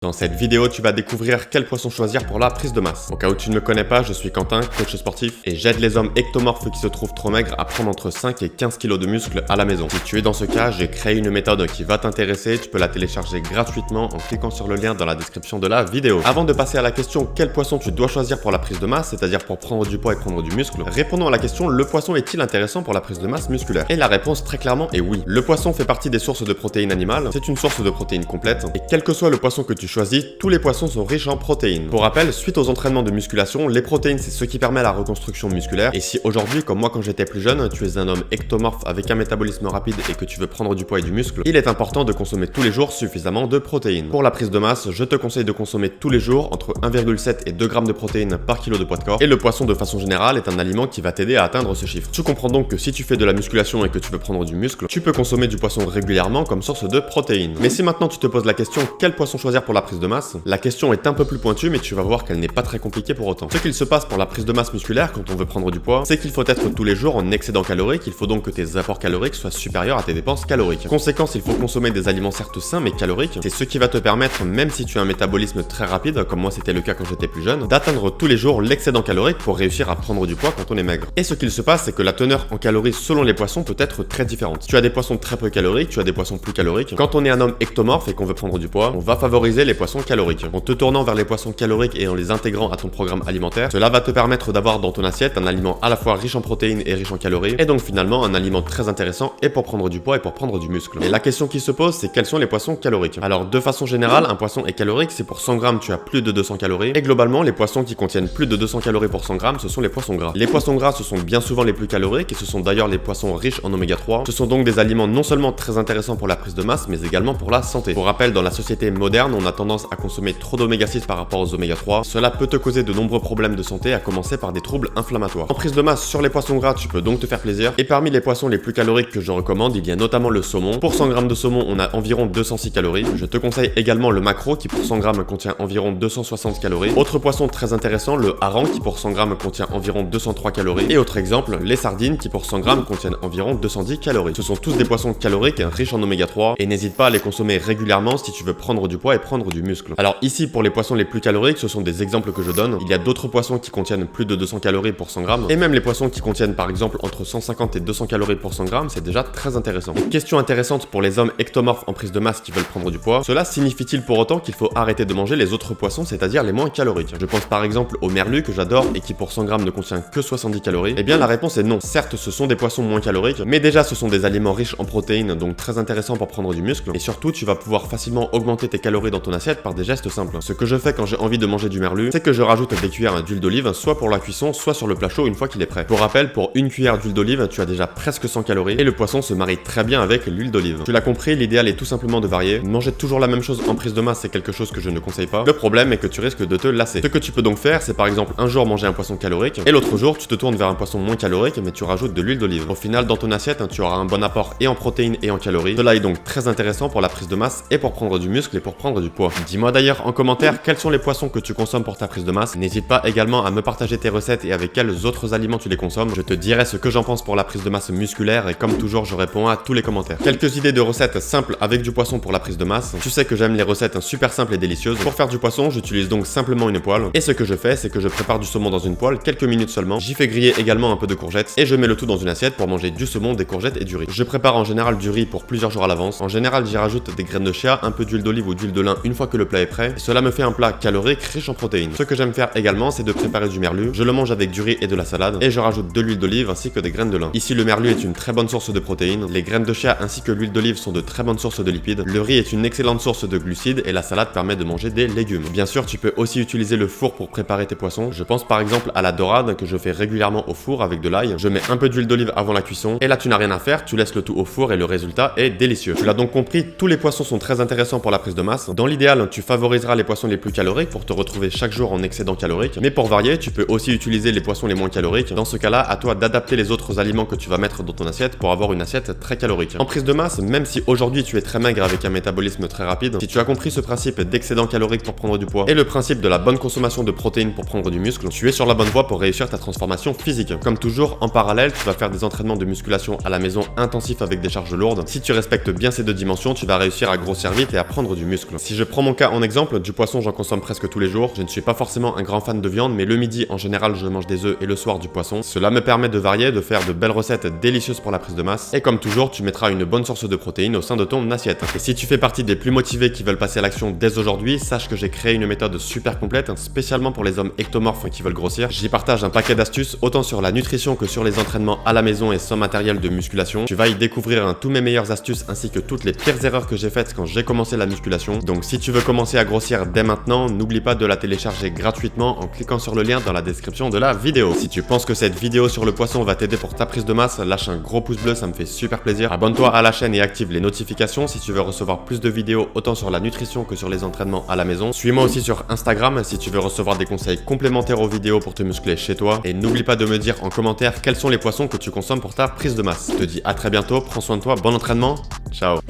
Dans cette vidéo, tu vas découvrir quel poisson choisir pour la prise de masse. Au cas où tu ne me connais pas, je suis Quentin, coach sportif, et j'aide les hommes ectomorphes qui se trouvent trop maigres à prendre entre 5 et 15 kg de muscles à la maison. Si tu es dans ce cas, j'ai créé une méthode qui va t'intéresser, tu peux la télécharger gratuitement en cliquant sur le lien dans la description de la vidéo. Avant de passer à la question quel poisson tu dois choisir pour la prise de masse, c'est-à-dire pour prendre du poids et prendre du muscle, répondons à la question le poisson est-il intéressant pour la prise de masse musculaire? Et la réponse très clairement est oui. Le poisson fait partie des sources de protéines animales, c'est une source de protéines complète, et quel que soit le poisson que tu choisis, tous les poissons sont riches en protéines. Pour rappel, suite aux entraînements de musculation, les protéines c'est ce qui permet la reconstruction musculaire. Et si aujourd'hui, comme moi quand j'étais plus jeune, tu es un homme ectomorphe avec un métabolisme rapide et que tu veux prendre du poids et du muscle, il est important de consommer tous les jours suffisamment de protéines. Pour la prise de masse, je te conseille de consommer tous les jours entre 1,7 et 2 grammes de protéines par kilo de poids de corps. Et le poisson de façon générale est un aliment qui va t'aider à atteindre ce chiffre. Tu comprends donc que si tu fais de la musculation et que tu veux prendre du muscle, tu peux consommer du poisson régulièrement comme source de protéines. Mais si maintenant tu te poses la question quel poisson choisir pour la prise de masse, la question est un peu plus pointue, mais tu vas voir qu'elle n'est pas très compliquée pour autant. Ce qu'il se passe pour la prise de masse musculaire quand on veut prendre du poids, c'est qu'il faut être tous les jours en excédent calorique, il faut donc que tes apports caloriques soient supérieurs à tes dépenses caloriques. Conséquence, il faut consommer des aliments certes sains mais caloriques, c'est ce qui va te permettre, même si tu as un métabolisme très rapide, comme moi c'était le cas quand j'étais plus jeune, d'atteindre tous les jours l'excédent calorique pour réussir à prendre du poids quand on est maigre. Et ce qu'il se passe, c'est que la teneur en calories selon les poissons peut être très différente. Tu as des poissons très peu caloriques, tu as des poissons plus caloriques. Quand on est un homme ectomorphe et qu'on veut prendre du poids, on va favoriser les poissons caloriques. En te tournant vers les poissons caloriques et en les intégrant à ton programme alimentaire, cela va te permettre d'avoir dans ton assiette un aliment à la fois riche en protéines et riche en calories, et donc finalement un aliment très intéressant et pour prendre du poids et pour prendre du muscle. Et la question qui se pose, c'est quels sont les poissons caloriques? Alors de façon générale, un poisson est calorique, c'est pour 100 grammes tu as plus de 200 calories, et globalement les poissons qui contiennent plus de 200 calories pour 100 grammes, ce sont les poissons gras. Les poissons gras, ce sont bien souvent les plus caloriques, et ce sont d'ailleurs les poissons riches en oméga 3. Ce sont donc des aliments non seulement très intéressants pour la prise de masse, mais également pour la santé. Pour rappel, dans la société moderne, on a tendance à consommer trop d'oméga 6 par rapport aux oméga 3. Cela peut te causer de nombreux problèmes de santé, à commencer par des troubles inflammatoires. En prise de masse sur les poissons gras, tu peux donc te faire plaisir. Et parmi les poissons les plus caloriques que je recommande, il y a notamment le saumon. Pour 100 grammes de saumon, on a environ 206 calories. Je te conseille également le maquereau qui pour 100 grammes contient environ 260 calories. Autre poisson très intéressant, le hareng qui pour 100 grammes contient environ 203 calories. Et autre exemple, les sardines qui pour 100 grammes contiennent environ 210 calories. Ce sont tous des poissons caloriques riches en oméga 3 et n'hésite pas à les consommer régulièrement si tu veux prendre du poids et prendre du muscle. Alors ici pour les poissons les plus caloriques, ce sont des exemples que je donne. Il y a d'autres poissons qui contiennent plus de 200 calories pour 100 grammes, et même les poissons qui contiennent par exemple entre 150 et 200 calories pour 100 grammes, c'est déjà très intéressant. Et question intéressante pour les hommes ectomorphes en prise de masse qui veulent prendre du poids, cela signifie-t-il pour autant qu'il faut arrêter de manger les autres poissons, c'est-à-dire les moins caloriques? Je pense par exemple au merlu que j'adore et qui pour 100 grammes ne contient que 70 calories. Eh bien la réponse est non. Certes, ce sont des poissons moins caloriques, mais déjà ce sont des aliments riches en protéines, donc très intéressants pour prendre du muscle, et surtout tu vas pouvoir facilement augmenter tes calories dans ton assiette par des gestes simples. Ce que je fais quand j'ai envie de manger du merlu, c'est que je rajoute des cuillères d'huile d'olive, soit pour la cuisson, soit sur le plat chaud une fois qu'il est prêt. Pour rappel, pour une cuillère d'huile d'olive, tu as déjà presque 100 calories et le poisson se marie très bien avec l'huile d'olive. Tu l'as compris, l'idéal est tout simplement de varier. Manger toujours la même chose en prise de masse, c'est quelque chose que je ne conseille pas. Le problème est que tu risques de te lasser. Ce que tu peux donc faire, c'est par exemple un jour manger un poisson calorique et l'autre jour tu te tournes vers un poisson moins calorique mais tu rajoutes de l'huile d'olive. Au final, dans ton assiette, tu auras un bon apport et en protéines et en calories. Cela est donc très intéressant pour la prise de masse et pour prendre du muscle et pour prendre du poids. Dis-moi d'ailleurs en commentaire quels sont les poissons que tu consommes pour ta prise de masse. N'hésite pas également à me partager tes recettes et avec quels autres aliments tu les consommes. Je te dirai ce que j'en pense pour la prise de masse musculaire et comme toujours je réponds à tous les commentaires. Quelques idées de recettes simples avec du poisson pour la prise de masse. Tu sais que j'aime les recettes super simples et délicieuses. Pour faire du poisson, j'utilise donc simplement une poêle. Et ce que je fais, c'est que je prépare du saumon dans une poêle quelques minutes seulement. J'y fais griller également un peu de courgettes et je mets le tout dans une assiette pour manger du saumon, des courgettes et du riz. Je prépare en général du riz pour plusieurs jours à l'avance. En général, j'y rajoute des graines de chia, un peu d'huile d'olive ou d'huile de lin une fois que le plat est prêt. Et cela me fait un plat calorique riche en protéines. Ce que j'aime faire également, c'est de préparer du merlu. Je le mange avec du riz et de la salade et je rajoute de l'huile d'olive ainsi que des graines de lin. Ici, le merlu est une très bonne source de protéines. Les graines de chia ainsi que l'huile d'olive sont de très bonnes sources de lipides. Le riz est une excellente source de glucides et la salade permet de manger des légumes. Bien sûr, tu peux aussi utiliser le four pour préparer tes poissons. Je pense par exemple à la dorade que je fais régulièrement au four avec de l'ail. Je mets un peu d'huile d'olive avant la cuisson et là tu n'as rien à faire, tu laisses le tout au four et le résultat est délicieux. Tu l'as donc compris, tous les poissons sont très intéressants pour la prise de masse. Dans l'idéal, tu favoriseras les poissons les plus caloriques pour te retrouver chaque jour en excédent calorique. Mais pour varier, tu peux aussi utiliser les poissons les moins caloriques. Dans ce cas-là, à toi d'adapter les autres aliments que tu vas mettre dans ton assiette pour avoir une assiette très calorique. En prise de masse, même si aujourd'hui tu es très maigre avec un métabolisme très rapide, si tu as compris ce principe d'excédent calorique pour prendre du poids et le principe de la bonne consommation de protéines pour prendre du muscle, tu es sur la bonne voie pour réussir ta transformation physique. Comme toujours, en parallèle, tu vas faire des entraînements de musculation à la maison intensifs avec des charges lourdes. Si tu respectes bien ces deux dimensions, tu vas réussir à grossir vite et à prendre du muscle. Si je prends mon cas en exemple, du poisson j'en consomme presque tous les jours. Je ne suis pas forcément un grand fan de viande, mais le midi en général je mange des œufs et le soir du poisson. Cela me permet de varier, de faire de belles recettes délicieuses pour la prise de masse. Et comme toujours, tu mettras une bonne source de protéines au sein de ton assiette. Et si tu fais partie des plus motivés qui veulent passer à l'action dès aujourd'hui, sache que j'ai créé une méthode super complète, spécialement pour les hommes ectomorphes qui veulent grossir. J'y partage un paquet d'astuces, autant sur la nutrition que sur les entraînements à la maison et sans matériel de musculation. Tu vas y découvrir tous mes meilleures astuces ainsi que toutes les pires erreurs que j'ai faites quand j'ai commencé la musculation. Donc si tu veux commencer à grossir dès maintenant, n'oublie pas de la télécharger gratuitement en cliquant sur le lien dans la description de la vidéo. Si tu penses que cette vidéo sur le poisson va t'aider pour ta prise de masse, lâche un gros pouce bleu, ça me fait super plaisir. Abonne-toi à la chaîne et active les notifications si tu veux recevoir plus de vidéos autant sur la nutrition que sur les entraînements à la maison. Suis-moi aussi sur Instagram si tu veux recevoir des conseils complémentaires aux vidéos pour te muscler chez toi. Et n'oublie pas de me dire en commentaire quels sont les poissons que tu consommes pour ta prise de masse. Je te dis à très bientôt, prends soin de toi, bon entraînement, ciao.